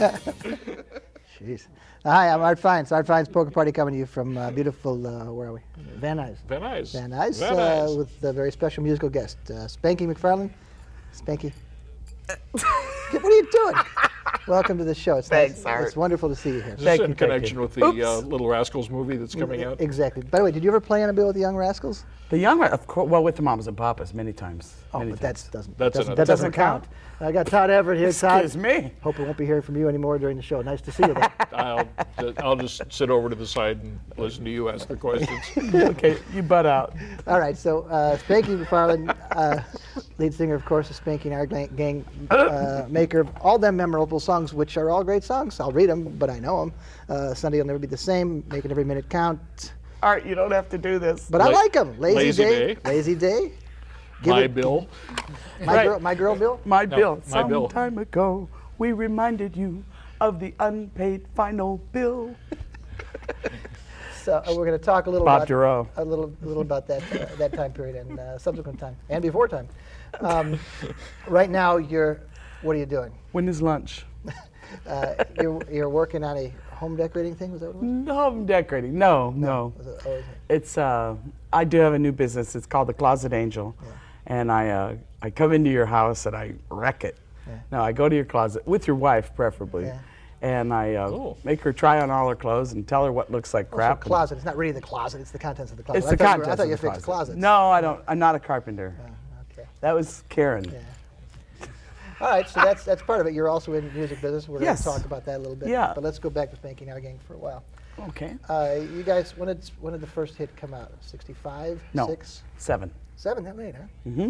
Jeez. Hi, I'm Art Fiennes. Art Fiennes Poker Party coming to you from beautiful, where are we? Van Nuys. Van Nuys. Van Nuys, Van Nuys. with a very special musical guest, Spanky McFarlane. Spanky. What are you doing? Welcome to the show. It's Thanks, nice. Art. It's wonderful to see you here. Is this in connection with the Little Rascals movie that's coming out? Exactly. By the way, did you ever play on a bill with the Young Rascals? The young, of course, well, with the Mamas and Papas many times. Oh, many but times. that doesn't count. I got Todd Everett here. Todd. Excuse me. Hope we won't be hearing from you anymore during the show. Nice to see you there. I'll just sit over to the side and listen to you ask the questions. Okay, you butt out. All right, so Spanky McFarlane, lead singer, of course, of Spanky Our Gang, maker of all them memorable songs, which are all great songs. I'll read them, but I know them. Sunday Will Never Be the Same, Making Every Minute Count. Art, you don't have to do this. But I like them. Lazy Day. Lazy Day. My Bill. My Girl Bill. My Bill. My Bill. Some time ago, we reminded you of the unpaid final bill. So we're going to talk a little Bob about Duro. a little about that time period and subsequent time and before time. Right now, what are you doing? When is lunch? You're working on a home decorating thing. Was that what it was? Home decorating. No. Was it, is it? It's I do have a new business. It's called the Closet Angel, and I come into your house and I wreck it. Yeah. No, I go to your closet with your wife, preferably. Yeah. And I make her try on all her clothes and tell her what looks like crap. Also, closet. It's not really the closet. It's the contents of the closet. It's the contents I thought you of the fixed closet. closets. No, I don't. I'm not a carpenter. Okay. That was Karen. Yeah. All right, so that's part of it. You're also in the music business. We're going to talk about that a little bit. Yeah. But let's go back to Spanky Our Gang for a while. Okay. You guys, when did the first hit come out? 65? No. 6? 7. 7, that late, huh? Mm-hmm.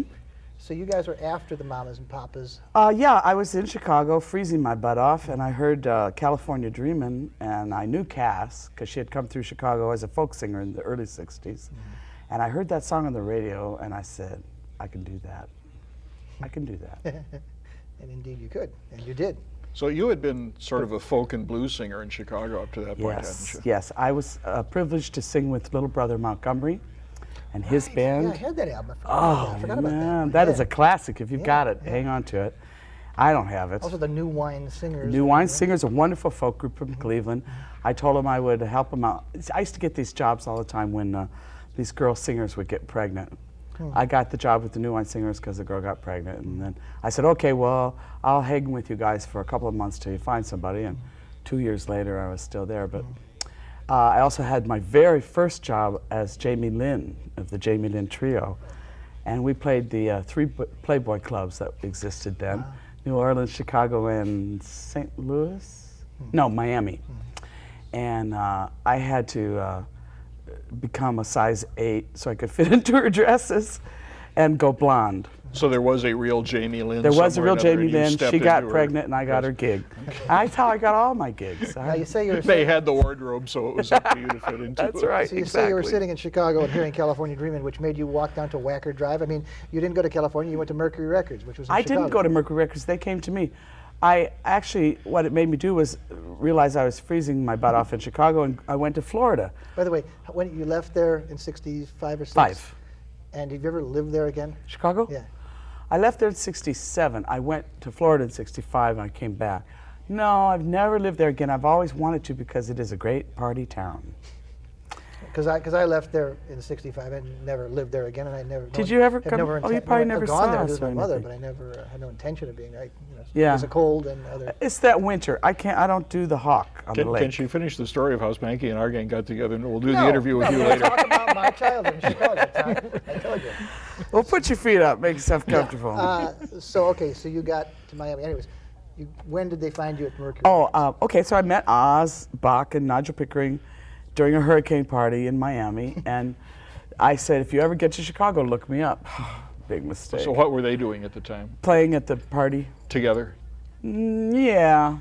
So you guys were after the Mamas and Papas. Yeah, I was in Chicago freezing my butt off, and I heard California Dreamin', and I knew Cass, because she had come through Chicago as a folk singer in the early 60s. And I heard that song on the radio, and I said, I can do that. I can do that. And indeed you could, and you did. So you had been sort of a folk and blues singer in Chicago up to that point, hadn't you? Yes. I was privileged to sing with little brother Montgomery and his Nice. band. Yeah, I had that album. Oh, I forgot about man, that. that is a classic. If you've got it, hang on to it. I don't have it. Also the New Wine Singers. New Wine Singers, a wonderful folk group from Cleveland. I told them I would help them out. I used to get these jobs all the time when these girl singers would get pregnant. I got the job with the New Wine Singers because the girl got pregnant, and then I said, okay, well, I'll hang with you guys for a couple of months till you find somebody, and 2 years later I was still there. But I also had my very first job as Jamie Lynn of the Jamie Lynn Trio, and we played the 3 Playboy clubs that existed then, New Orleans, Chicago, and St. Louis? No, Miami. And I had to become a size 8 so I could fit into her dresses and go blonde. So there was a real Jamie Lynn. There was a real somewhere or another, Jamie and you Lynn. stepped She got into her. pregnant and I got her gig. That's how I got all my gigs. Now you say you were They had the wardrobe, so it was up to you to fit into That's it. right. So you say you were sitting in Chicago and hearing California Dreamin', which made you walk down to Wacker Drive. I mean, you didn't go to California, you went to Mercury Records, which was in I Chicago. didn't go to Mercury Records. They came to me. I actually, what it made me do was realize I was freezing my butt off in Chicago, and I went to Florida. By the way, when you left there in 65 or 6? 5. And have you ever lived there again? Chicago? Yeah. I left there in 67. I went to Florida in 65 and I came back. No, I've never lived there again. I've always wanted to because it is a great party town. Because I left there in 65 and never lived there again, and I never. Did you ever come? Never Oh, you probably never gone saw there us with my or mother, anything. but I never had no intention of being. Yeah. It was a cold and other. It's that winter. I don't do the hawk on the lake. Can she finish the story of how Spanky and Our Gang got together, and we'll do the interview with you we'll later. talk about my childhood in Chicago. Tom. I told you. Well, put your feet up. Make yourself comfortable. So you got to Miami. Anyways, when did they find you at Mercury? Okay. So I met Oz, Bach, and Nigel Pickering during a hurricane party in Miami, and I said, if you ever get to Chicago, look me up. Big mistake. So what were they doing at the time? Playing at the party? Together? Yeah.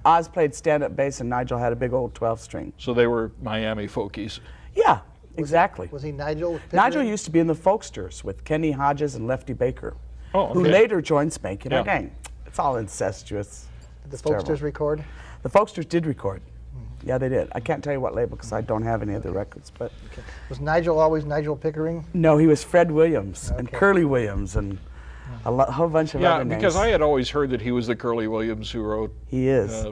Oz played stand-up bass, and Nigel had a big old 12-string. So they were Miami folkies. Yeah, exactly. Was he Nigel? Nigel used to be in the Folksters with Kenny Hodges and Lefty Baker, who later joined Spanky Our Gang. It's all incestuous. Did the It's Folksters terrible. record? The Folksters did record. Yeah, they did. I can't tell you what label because I don't have any of the records. But Was Nigel always Nigel Pickering? no, he was Fred Williams and Okay. Curly Williams and a whole bunch of Yeah, other names. because I had always heard that he was the Curly Williams who wrote He is.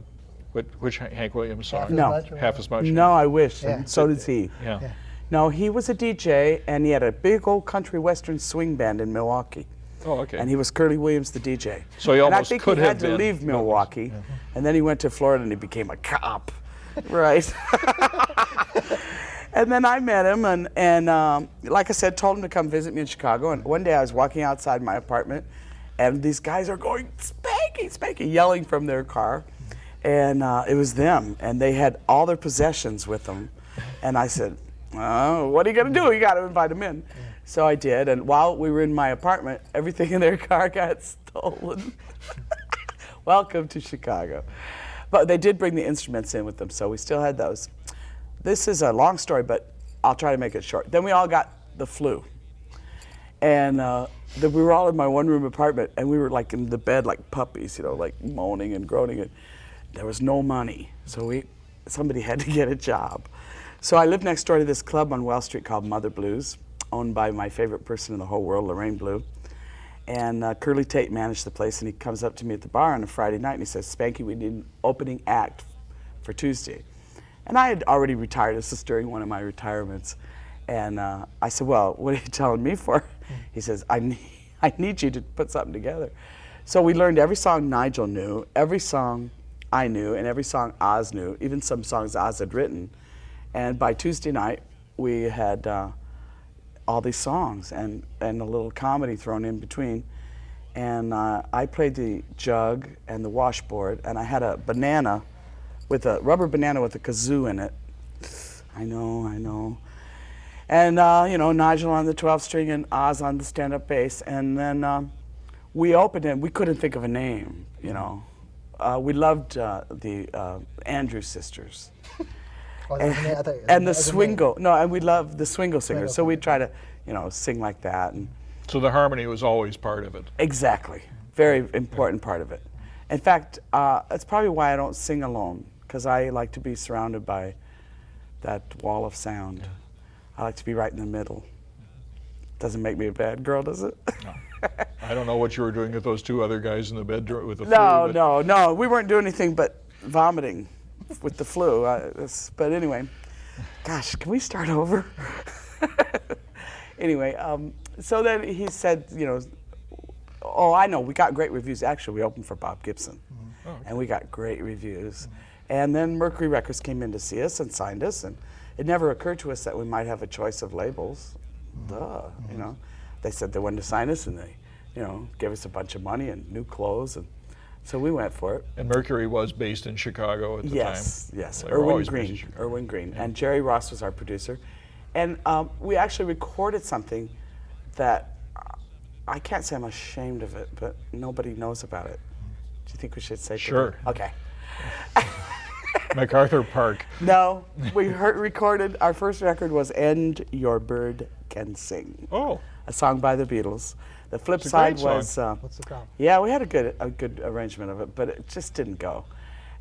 Which Hank Williams song? Half as No. much or Half as much. No, I wish. Yeah. And so does he. Yeah. Yeah. No, he was a DJ, and he had a big old country western swing band in Milwaukee. Oh, okay. And he was Curly Williams, the DJ. So he and I almost think could he have had to been, leave but- Milwaukee, and then he went to Florida and he became a cop, right? And then I met him, and like I said, told him to come visit me in Chicago. And one day I was walking outside my apartment, and these guys are going, Spanky, Spanky, yelling from their car. And it was them, and they had all their possessions with them. And I said, oh, what are you going to do? You got to invite them in. So I did, and while we were in my apartment, everything in their car got stolen. Welcome to Chicago. But they did bring the instruments in with them, so we still had those. This is a long story, but I'll try to make it short. Then we all got the flu. And we were all in my one-room apartment, and we were like in the bed like puppies, you know, like moaning and groaning. And there was no money, so somebody had to get a job. So I lived next door to this club on Wells Street called Mother Blues, owned by my favorite person in the whole world, Lorraine Blue. And Curly Tate managed the place, and he comes up to me at the bar on a Friday night, and he says, Spanky, we need an opening act for Tuesday. And I had already retired. This is during one of my retirements. And I said, well, what are you telling me for? He says, I need you to put something together. So we learned every song Nigel knew, every song I knew, and every song Oz knew, even some songs Oz had written. And by Tuesday night, we had all these songs and a little comedy thrown in between. And I played the jug and the washboard, and I had a banana a rubber banana with a kazoo in it. I know. And Nigel on the 12 string and Oz on the stand-up bass. And then we opened it. We couldn't think of a name, you know. We loved the Andrews Sisters. And the Swingle. No, and we loved the Swingle Singers. So we'd try to, sing like that. And So the harmony was always part of it. exactly. Very important part of it. In fact, that's probably why I don't sing alone, because I like to be surrounded by that wall of sound. I like to be right in the middle. Doesn't make me a bad girl, does it? No. I don't know what you were doing with those two other guys in the bedroom with the flu. but- No. We weren't doing anything but vomiting with the flu. But anyway, gosh, can we start over? Anyway, so then he said, oh, I know, we got great reviews. Actually, we opened for Bob Gibson, and we got great reviews. And then Mercury Records came in to see us and signed us, and it never occurred to us that we might have a choice of labels. They said they wanted to sign us, and they, gave us a bunch of money and new clothes, and so we went for it. And Mercury was based in Chicago at the time. Yes. They were always based in Green. Chicago. Irwin Green. And Jerry Ross was our producer. And we actually recorded something that I can't say I'm ashamed of it, but nobody knows about it. Do you think we should say Sure. Okay. MacArthur Park. No, we recorded, our first record was And Your Bird Can Sing, Oh, a song by the Beatles. The flip It's a side great song. was, What's the problem? yeah, we had a good arrangement of it, but it just didn't go.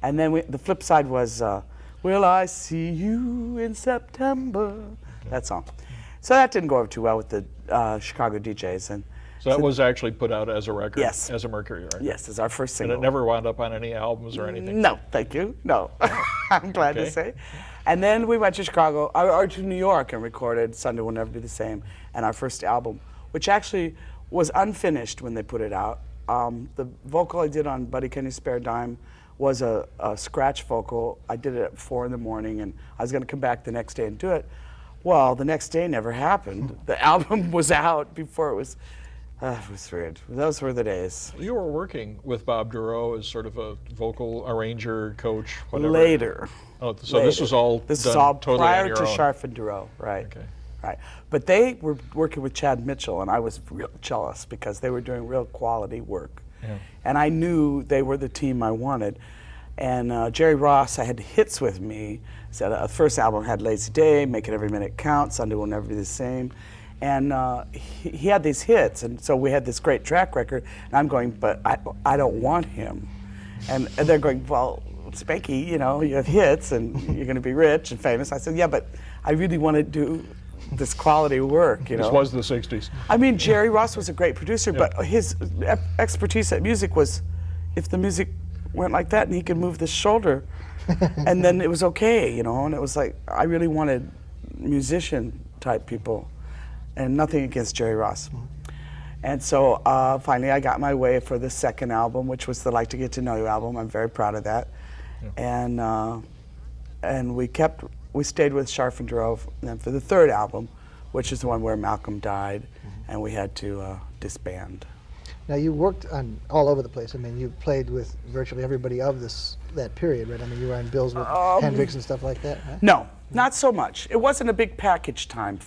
And then the flip side was, Will I See You in September? That song. So that didn't go over too well with the Chicago DJs. And so that was actually put out as a record, Yes. as a Mercury record. yes, it's our first And single. it never wound up on any albums or anything. No, thank you. No, I'm glad to Okay. say. And then we went to Chicago, or to New York, and recorded Sunday Will Never Be the Same, and our first album, which actually was unfinished when they put it out. The vocal I did on Buddy Kenny's Spare Dime was a scratch vocal. I did it at 4 in the morning, and I was going to come back the next day and do it. Well, the next day never happened. The album was out before it was weird. Those were the days. You were working with Bob Duro as sort of a vocal arranger, coach, whatever. Later. Oh, so this was all This done is all totally prior on your to own. Sharf and Duro, right? Okay. Right. But they were working with Chad Mitchell, and I was real jealous because they were doing real quality work. Yeah. And I knew they were the team I wanted. And Jerry Ross, I had hits with me. Said the first album had Lazy Day, Make It Every Minute Count, Sunday Will Never Be the Same. And he had these hits, and so we had this great track record. And I'm going, but I don't want him. And they're going, well, Spanky, you have hits, and you're going to be rich and famous. I said, yeah, but I really want to do this quality work, This was the 60s. I mean, Jerry Ross was a great producer, but his expertise at music was, if the music went like that, and he could move the shoulder, and then it was okay, you know. And it was like I really wanted musician type people, and nothing against Jerry Ross. And so finally, I got my way for the second album, which was the Like to Get to Know You album. I'm very proud of that. Yeah. And we stayed with Scharf and Drove. And then for the third album, which is the one where Malcom died, and we had to disband. Now you worked on all over the place. I mean, you played with virtually everybody of that period, right? I mean, you were on bills with Hendrix and stuff like that, right? No, not so much. It wasn't a big package time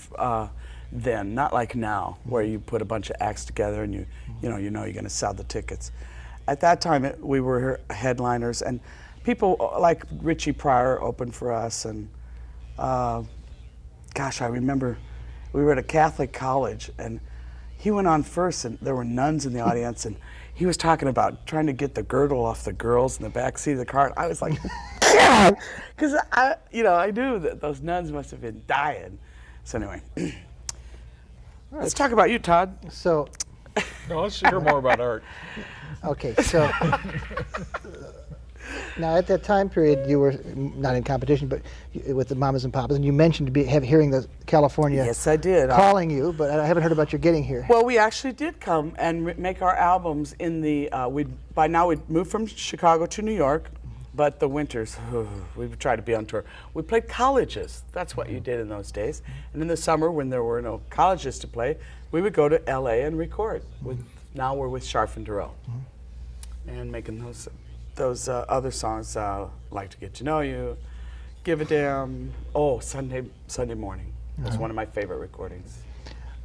then, not like now, where you put a bunch of acts together and you know you're going to sell the tickets. At that time, we were headliners, and people like Richie Pryor opened for us, and gosh, I remember we were at a Catholic college, and he went on first, and there were nuns in the audience, and he was talking about trying to get the girdle off the girls in the back seat of the car. I was like, yeah, because I knew that those nuns must have been dying. So anyway, let's talk about you, Todd. So, No, let's hear more about art. okay, so now at that time period, you were not in competition, but with the Mamas and Papas, and you mentioned hearing the California Yes, I did. calling you, but I haven't heard about your getting here. Well, we actually did come and make our albums in the. By now we'd moved from Chicago to New York, but the winters we would try to be on tour. We played colleges. That's what you did in those days. And in the summer, when there were no colleges to play, we would go to L.A. and record. Now we're with Scharf and Darrell, and making those other songs, Like to Get to Know You, Give a Damn. Oh, Sunday Morning was one of my favorite recordings.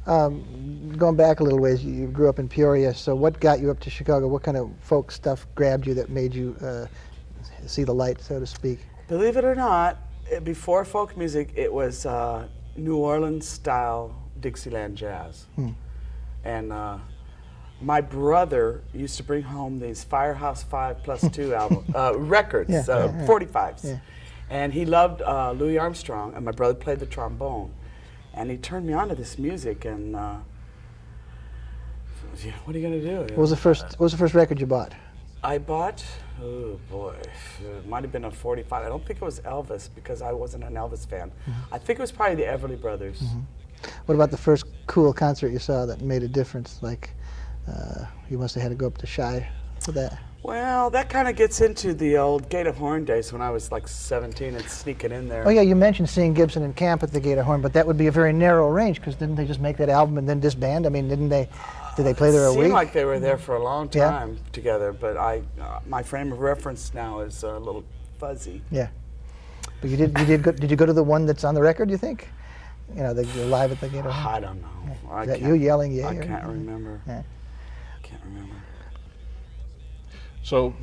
Going back a little ways, you grew up in Peoria, so what got you up to Chicago? What kind of folk stuff grabbed you that made you see the light, so to speak? Believe it or not, before folk music, it was New Orleans style Dixieland jazz. And my brother used to bring home these Firehouse 5+2 records, 45s. Yeah. And he loved Louis Armstrong, and my brother played the trombone. And he turned me on to this music, and what are you going to do? What was the first record you bought? I bought, oh boy, it might have been a 45. I don't think it was Elvis, because I wasn't an Elvis fan. I think it was probably the Everly Brothers. What about the first cool concert you saw that made a difference? Like, you must have had to go up to Shy for that. Well, that kind of gets into the old Gate of Horn days when I was like 17 and sneaking in there. Oh yeah, you mentioned seeing Gibson in camp at the Gate of Horn, but that would be a very narrow range, because didn't they just make that album and then disband? I mean, did they play there a week? It seemed like they were there for a long time together, but my frame of reference now is a little fuzzy. Yeah, but did you go to the one that's on the record, you think? You know, the live at the Gate of Horn? I don't know. Yeah. Is that you yelling yeah? I can't remember. Yeah. Can't remember. So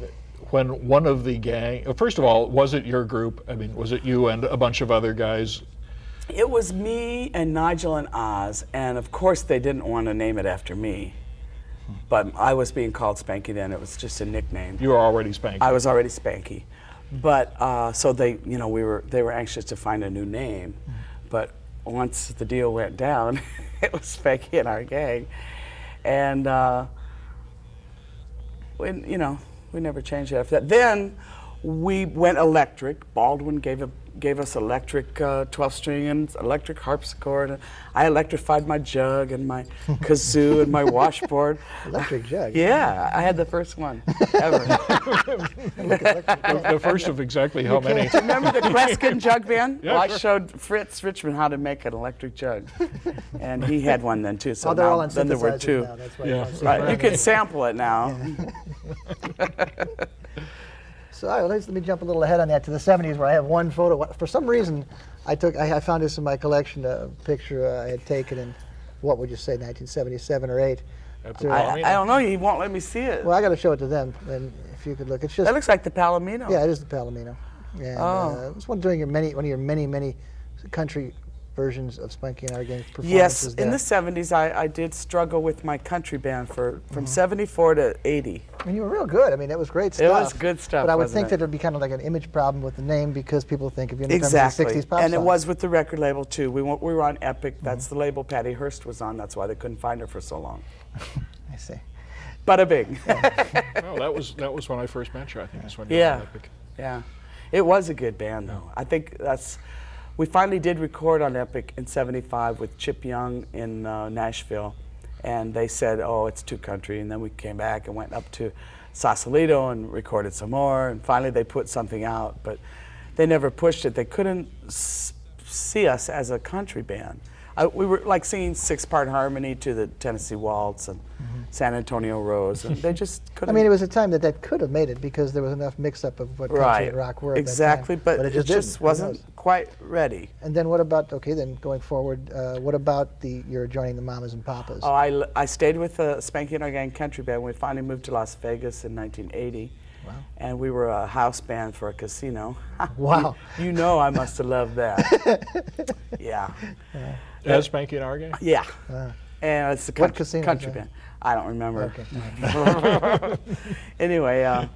when one of the gang, first of all, was it your group? I mean, was it you and a bunch of other guys? It was me and Nigel and Oz, and of course they didn't want to name it after me. But I was being called Spanky then. It was just a nickname. You were already Spanky. I was already Spanky. But so they were anxious to find a new name. But once the deal went down, it was Spanky and Our Gang. And we never changed it after that. Then we went electric. Baldwin gave us electric 12-string and electric harpsichord. And I electrified my jug and my kazoo and my washboard. Electric jug? Yeah, I had the first one ever. The first of exactly how many? Remember the Kreskin jug band? Yeah, Well, I sure. showed Fritz Richmond how to make an electric jug. And he had one then too. So They're all now, on then there were synthesizers two. now, that's why Yeah. you Right, you can sample it now. So all right, let me jump a little ahead on that to the 70s, where I have one photo. For some reason, I found this in my collection, a picture I had taken in, what would you say, 1977 or 8. At the I Palomino? don't know, he won't let me see it. Well, I got to show it to them, and if you could look, it's just. That looks like the Palomino. Yeah, it is the Palomino. And, it was one during one of your many country versions of Spanky and Our Gang performances. Yes, there. in the 70s, I did struggle with my country band from 74 to 80. And you were real good. I mean, it was great stuff. It was good stuff, But I would wasn't think it? that it would be kind of like an image problem with the name, because people think of you in terms Exactly, of 60s pop and it songs. was with the record label too. We were on Epic. That's the label Patty Hearst was on. That's why they couldn't find her for so long. I see. Bada bing. Well, that was when I first met you. I think that's when you were Yeah. on Epic. Yeah, it was a good band though. I think we finally did record on Epic in '75 with Chip Young in Nashville, and they said, oh, it's too country, and then we came back and went up to Sausalito and recorded some more, and finally they put something out, but they never pushed it. They couldn't see us as a country band. We were like singing six-part harmony to the Tennessee Waltz and San Antonio Rose, and they just I couldn't. mean, it was a time that could have made it because there was enough mix-up of what country and rock were at exactly, that time. but it just didn't. wasn't quite ready. And then what about, okay, then going forward, what about you're joining the Mamas and Papas? Oh, I stayed with the Spanky Our Gang country band. We finally moved to Las Vegas in 1980. Wow. And we were a house band for a casino. Wow. You know I must have loved that. Yeah. As Spanky Our Gang? Yeah. Wow. And it's a What casino country is that? band. I don't remember. Okay. Anyway,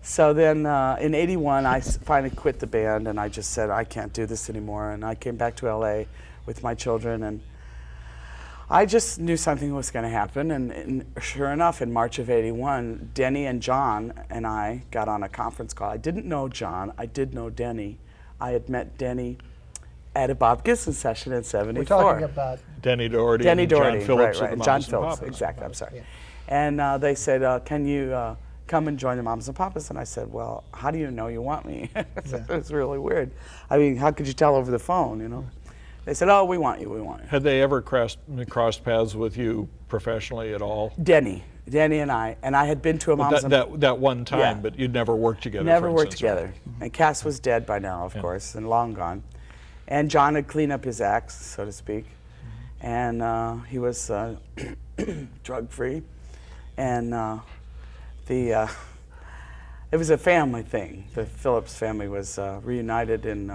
so then in '81, I finally quit the band, and I just said, I can't do this anymore. And I came back to LA with my children, and I just knew something was going to happen. And sure enough, in March of '81, Denny and John and I got on a conference call. I didn't know John. I did know Denny. I had met Denny at a Bob Gibson session in '74. We're talking about Denny Doherty Denny and Doherty, John Phillips right, of the John Mamas and Phillips, Papas. exactly. I'm sorry. Yeah. And they said, "Can you come and join the Mamas and Papas?" And I said, "Well, how do you know you want me?" It was really weird. I mean, how could you tell over the phone? You know? They said, "Oh, we want you. We want you." Had they ever crossed paths with you professionally at all? Denny and I had been to a Mamas and That one time, Yeah. but you'd never worked together. Never for worked instance, together. And Cass was dead by now, of course, and long gone. And John had cleaned up his acts, so to speak. And he was drug-free. And it was a family thing. The Phillips family was reunited, and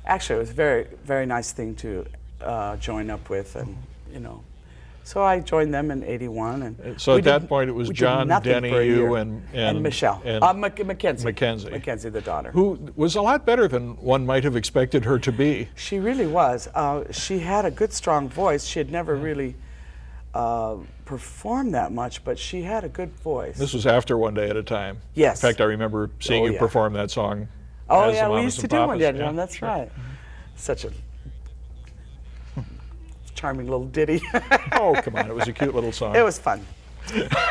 actually it was a very, very nice thing to join up with, and you know. So I joined them in '81, and So we at that did- point, it was we did John, nothing Denny, for a you, year. and Michelle, Mackenzie. Mackenzie, the daughter. who was a lot better than one might have expected her to be. She really was. She had a good, strong voice. She had never really performed that much, but she had a good voice. This was after One Day at a Time. Yes. In fact, I remember seeing Oh, you yeah. perform that song. Oh as the yeah, we Mamas used to and do one, Papas. yeah, Yeah, that's sure. right. Such a charming little ditty. Oh, come on, it was a cute little song. It was fun.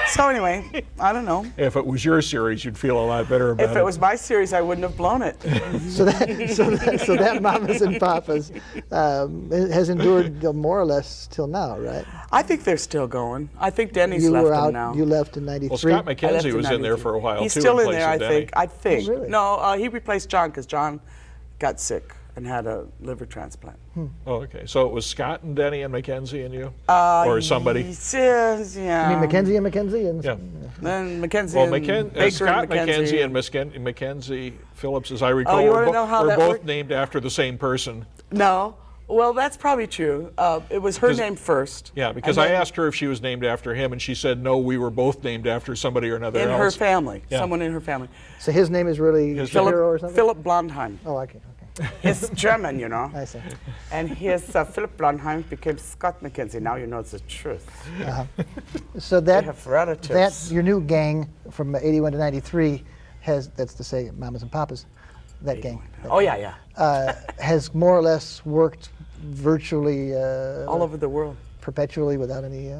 So anyway, I don't know. If it was your series, you'd feel a lot better about it. If it was my series, I wouldn't have blown it. so that Mamas and Papas has endured more or less till now, right? I think they're still going. I think Denny's You left were them out. now. You left in '93. Well, Scott I left McKenzie was in there 93. for a while He's too. still in place there, of I Denny. think. I think. Oh, really? No, he replaced John because John got sick and had a liver transplant. Oh, okay. So it was Scott and Denny and McKenzie and you, or somebody. Yeah. I mean, Mackenzie and Mackenzie and Yeah. Then Mackenzie Well, and Baker Scott and McKenzie and Mackenzie Phillips, as I recall, you were, wanna know how were that both worked? named after the same person. No. Well, that's probably true. It was her name first. Yeah, because and I then asked her if she was named after him, and she said no. We were both named after somebody or another in else. her family, Yeah. someone in her family. so his name is really His Shapiro or something. Philip Blondheim. Oh, okay. He's German, you know. I see. And his Philip Blondheim became Scott McKenzie. Now you know the truth. So They that have relatives. that your new gang from '81 to '93 that's to say Mamas and Papas, that gang Oh yeah. has more or less worked virtually All over the world, perpetually without any.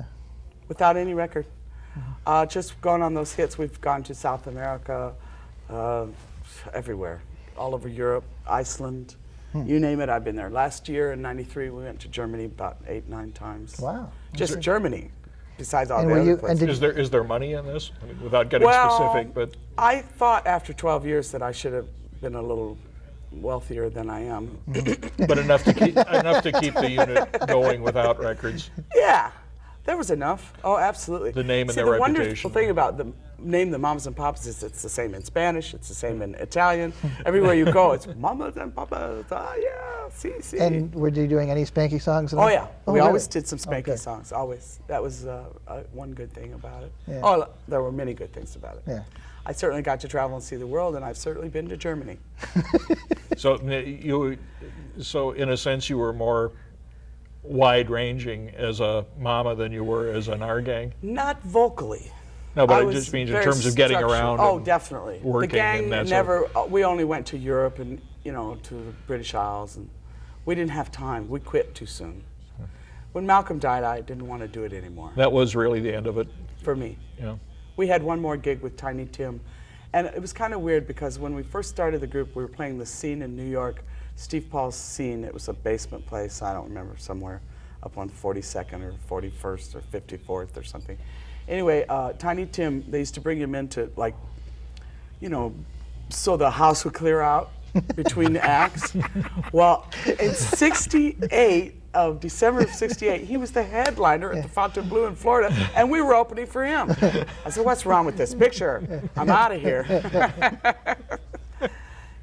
without any record. Just going on those hits. We've gone to South America, everywhere, all over Europe, Iceland, you name it. I've been there. Last year in '93, we went to Germany about 8-9 times. Wow. Just Germany. Besides all And the were other you- places. and did- Is there money in this? I mean, without getting Well, specific, but I thought after 12 years that I should have been a little wealthier than I am. but enough to keep the unit going without records. Yeah, there was enough. Oh, absolutely. The name and See, their the wonderful reputation. thing about the name, the Mamas and Papas, is it's the same in Spanish, it's the same in Italian. Everywhere you go, it's Mamas and Papas. Ah, yeah, si. And were you doing any Spanky songs? Oh yeah, we really? always did some Spanky good. songs. Always. That was one good thing about it. Yeah. Oh, there were many good things about it. Yeah. I certainly got to travel and see the world, and I've certainly been to Germany. So in a sense, you were more wide-ranging as a mama than you were as an Our Gang? Not vocally. No, but I it was just means in very terms of getting structured. around. Oh, and definitely. working the gang and that never. We only went to Europe and to the British Isles, and we didn't have time. We quit too soon. When Malcolm died, I didn't want to do it anymore. That was really the end of it. For me. Yeah. We had one more gig with Tiny Tim, and it was kind of weird because when we first started the group, we were playing the Scene in New York, Steve Paul's Scene. It was a basement place, I don't remember, somewhere up on 42nd or 41st or 54th or something. Anyway, Tiny Tim, they used to bring him in to, like, so the house would clear out between the acts. Well, in December of 68, he was the headliner at the Fontainebleau in Florida, and we were opening for him. I said, what's wrong with this picture? I'm out of here.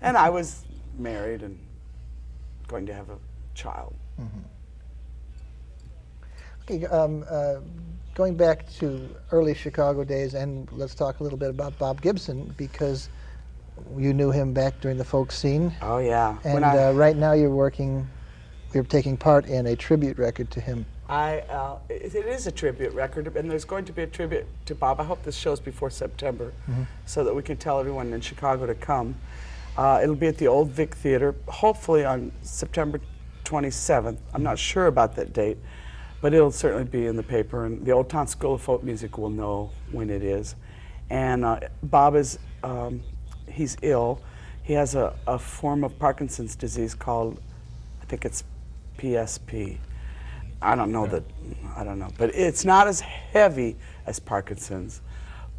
And I was married and going to have a child. Okay, going back to early Chicago days, and let's talk a little bit about Bob Gibson, because you knew him back during the folk scene. Oh, yeah. And right now you're taking part in a tribute record to him. It is a tribute record, and there's going to be a tribute to Bob. I hope this show's before September, so that we can tell everyone in Chicago to come. It'll be at the Old Vic Theater, hopefully on September 27th. I'm not sure about that date, but it'll certainly be in the paper, and the Old Town School of Folk Music will know when it is. And Bob is, he's ill. He has a form of Parkinson's disease called, I think it's PSP. I don't know, but it's not as heavy as Parkinson's,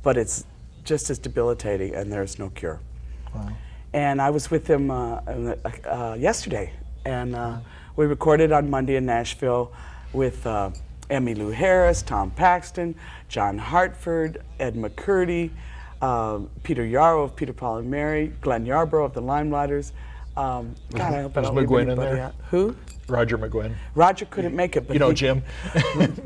but it's just as debilitating, and there's no cure. Wow. And I was with him yesterday, and we recorded on Monday in Nashville with Emmylou Harris, Tom Paxton, John Hartford, Ed McCurdy, Peter Yarrow of Peter, Paul and Mary, Glenn Yarbrough of the Limelighters. God, I hope I don't leave McGuinn in anybody there? out. Who? Roger McGuinn. Roger couldn't make it, but Jim.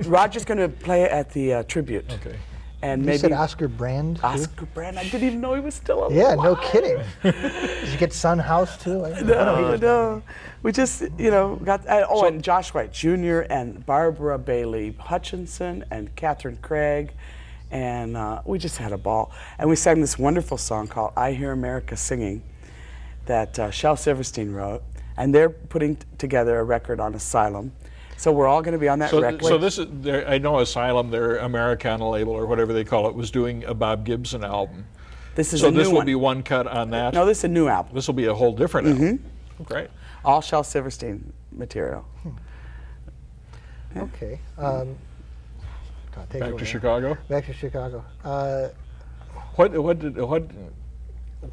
Roger's going to play at the tribute. Okay. And You maybe said Oscar Brand, too? Oscar Brand. I didn't even know he was still alive. Yeah, no kidding. Did you get Son House, too? No. We just, got, and Josh White Jr. and Barbara Bailey Hutchinson and Catherine Craig, and we just had a ball. And we sang this wonderful song called I Hear America Singing that Shel Silverstein wrote, and they're putting together a record on Asylum. So we're all going to be on that record. So this is, I know Asylum, their Americana label or whatever they call it, was doing a Bob Gibson album. This is a new this will one. be one cut on that? No, this is a new album. This will be a whole different album. Great. All Shel Silverstein material. Okay. Back to Chicago? Back to Chicago.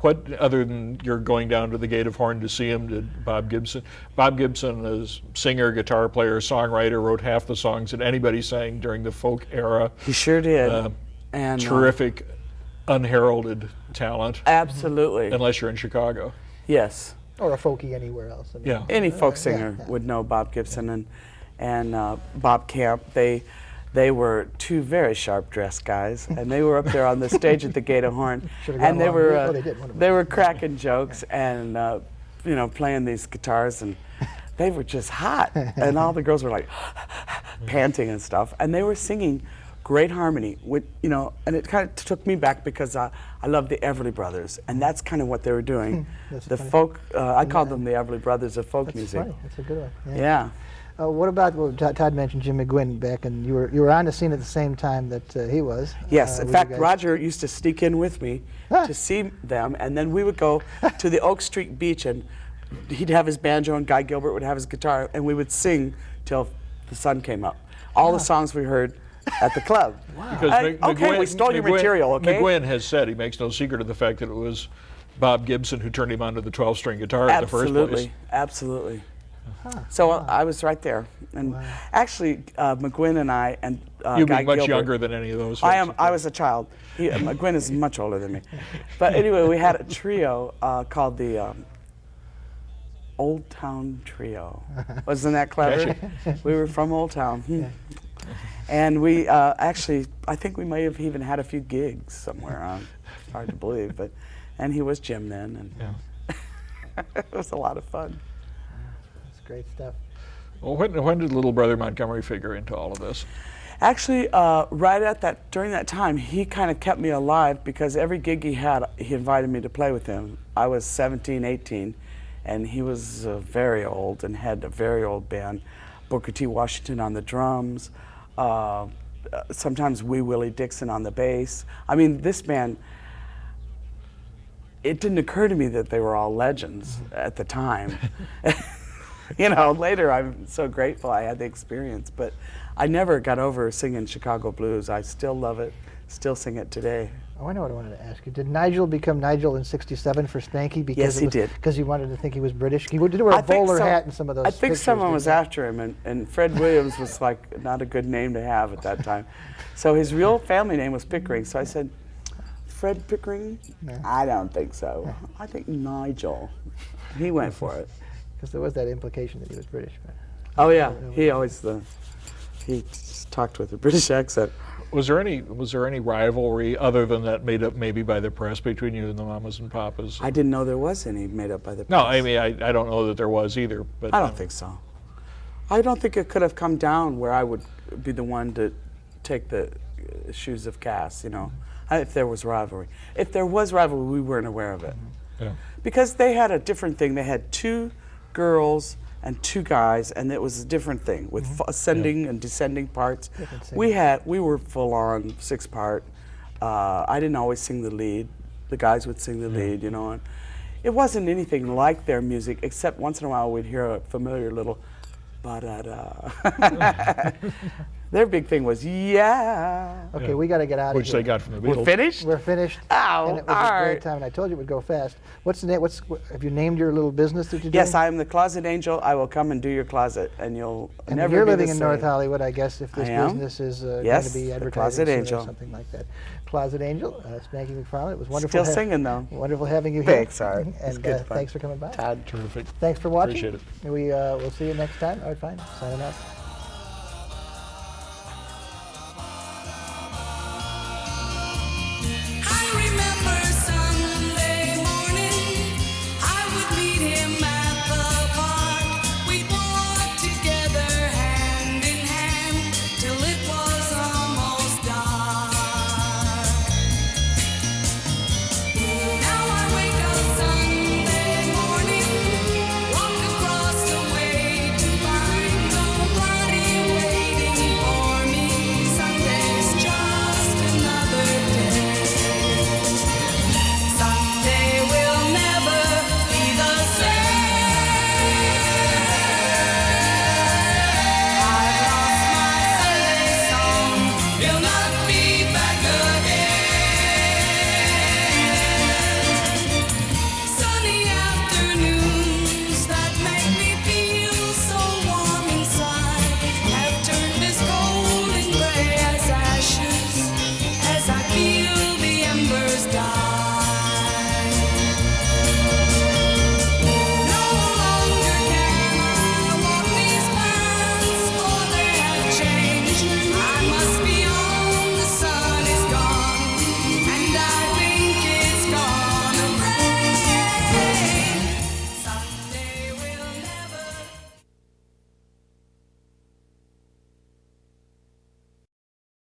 What other than you're going down to the Gate of Horn to see him, did Bob Gibson? Bob Gibson is singer, guitar player, songwriter, wrote half the songs that anybody sang during the folk era. He sure did. And terrific, unheralded talent. Absolutely. Unless you're in Chicago. Yes. Or a folkie anywhere else. I mean, Yeah. Any folk singer would know Bob Gibson and Bob Camp. They were two very sharp dressed guys, and they were up there on the stage at the Gate of Horn, and they were cracking jokes and playing these guitars, and they were just hot, and all the girls were like panting and stuff, and they were singing great harmony, and it kind of took me back because I love the Everly Brothers, and that's kind of what they were doing. The folk, I called them the Everly Brothers of folk music. Funny. That's a good one. Yeah. What about, Todd mentioned Jim McGuinn back, and you were on the scene at the same time that he was. Yes, in fact, Roger used to sneak in with me to see them, and then we would go to the Oak Street Beach, and he'd have his banjo, and Guy Gilbert would have his guitar, and we would sing till the sun came up. All the songs we heard at the club. Wow. Because we stole your material, okay? McGuinn has said, he makes no secret of the fact that it was Bob Gibson who turned him onto the 12-string guitar in the first place. Absolutely. So I was right there, and actually McGuinn and I and You'd Guy be much Gilbert, younger than any of those folks. I was a child. McGuinn is much older than me, but anyway, we had a trio called the Old Town Trio. Wasn't that clever? We were from Old Town, and we actually, I think we may have even had a few gigs somewhere. Hard to believe, and he was Jim then, and it was a lot of fun. Great stuff. Well, when did Little Brother Montgomery figure into all of this? Actually, during that time, he kind of kept me alive because every gig he had, he invited me to play with him. I was 17, 18, and he was very old and had a very old band. Booker T. Washington on the drums, sometimes Wee Willie Dixon on the bass. I mean, this band, it didn't occur to me that they were all legends at the time. You know, later I'm so grateful I had the experience, but I never got over singing Chicago blues. I still love it, still sing it today. Oh, I know what I wanted to ask you. Did Nigel become Nigel in '67 for Spanky? Because Yes, he did. Because he wanted to think he was British? He did wear a bowler hat in some of those I think pictures, someone was didn't after him, and Fred Williams was like not a good name to have at that time. So his real family name was Pickering. So I said, Fred Pickering? Yeah. I don't think so. I think Nigel. He went for it. Because there was that implication that he was British. But Oh yeah, he talked with a British accent. Was there any rivalry other than that made up maybe by the press between you and the Mamas and Papas? I didn't know there was any made up by the press. No, I mean I don't know that there was either. But I don't think so. I don't think it could have come down where I would be the one to take the shoes of Cass, you know, if there was rivalry. If there was rivalry, we weren't aware of it. Yeah. Because they had a different thing. They had 2 girls and 2 guys, and it was a different thing with ascending and descending parts. We were full on 6-part. I didn't always sing the lead. The guys would sing the lead, you know. And it wasn't anything like their music, except once in a while we'd hear a familiar little ba-da-da. Their big thing was, yeah. Okay, we got to get out of Which here. they got from the Beatles. We're finished? We're finished. Ow, and it was a great time, and I told you it would go fast. What's the name? Have you named your little business that you're doing? Yes, I am the Closet Angel. I will come and do your closet, and you'll And never you're be living the in same. North Hollywood, I guess, if this I am. business is going Yes, to be the advertising Closet soon Angel. or something like that. Closet Angel, Spanky McFarlane. It was wonderful. Still singing, though. Wonderful having you here. Thanks, Art. And It's good fun. thanks for coming by. Todd. Terrific. Thanks for watching. Appreciate it. We'll see you next time. All right, fine. Signing off.